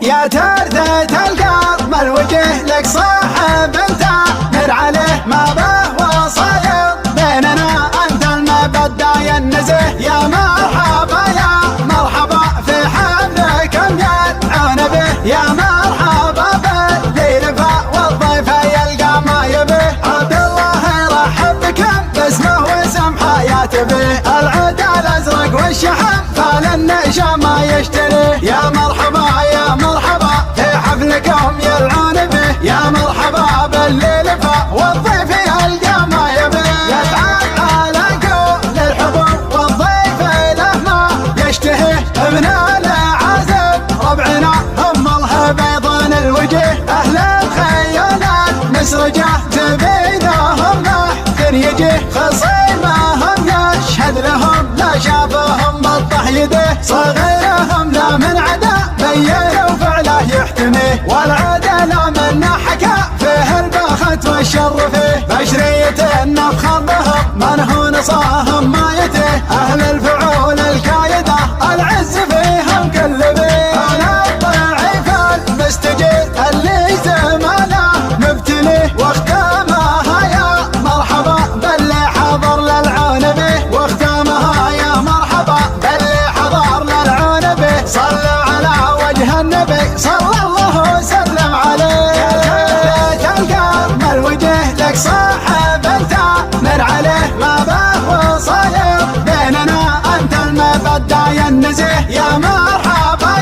يا ترثة القلب الوجه لك صاحب انت نر عليه ما به وصايد بيننا انت المبدع يا النزه يا مرحبا في حفلك يدعون به يا مرحبا باللي رفع والضيف يلقى ما يبيه عبد الله يرحب بكم باسمه واسم حياته به العود الازرق والشحم فللنشا ما يشتريه يا مرحبا في حفلكم يلعون به يا مرحبا باللي رفع والضيف يلقى ما يبيه يتعال على قول الحبوب والضيف له ما يشتهيه ابن العازب ربعنا هم الهبيضان الوجه اهل الخيالات مسرجه تبيدهم محفن يجيه خصيمهم يشهد لهم لا شافهم بطح يده صغيرهم لا من عدا بينوا فعله يحتميه والعدل منا حكى فيه البخت والشر فيه بشرية النفخر بهم من هو نصاهم ما يتيه اهل الفعول الكايده العز فيهم كل بيه انا الضعيف المستجير اللي زمانه مبتليه واختامها يا مرحبا باللي حضر للعون به واختامها يا مرحبا باللي حضر للعون به صلوا على وجه النبي صلى الله وسلم عليه يا القلب الوجه لك صاحب انت من عليه ما به وصاير بيننا انت المبدع يا النزه يا مرحبا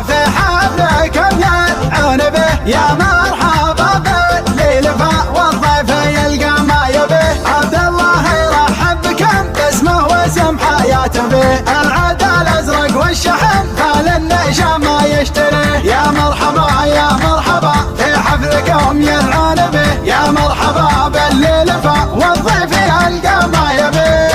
في حفلكم يدعون به يا مرحبا باللي لفى والضيف يلقى ما يبيه عبد الله يرحب بكم باسمه واسم حياته به العود الازرق والشحم فللنشا ما يشتريه يا مرحبا في حفلكم يلعون به يا مرحبا باللي لفى والضيف يلقى ما يبيه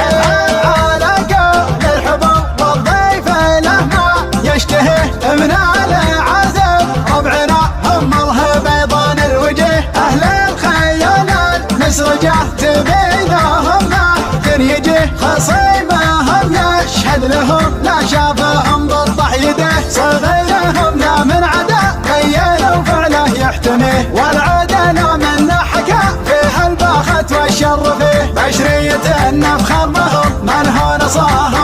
على قول الحبوب والضيف له ما يشتهيه من العازب ربعنا هم الهبيضان الوجه اهل الخيال المسرجه تبيدهم محفن يجيه خصيمهم يشهد لهم لا شافهم بطح يده صغيرهم لا من عدا بينوا فعله يحتميه والعدل منا حكى فيه البخت والشر فيه بشرية النفخر بهم من هو نصاهم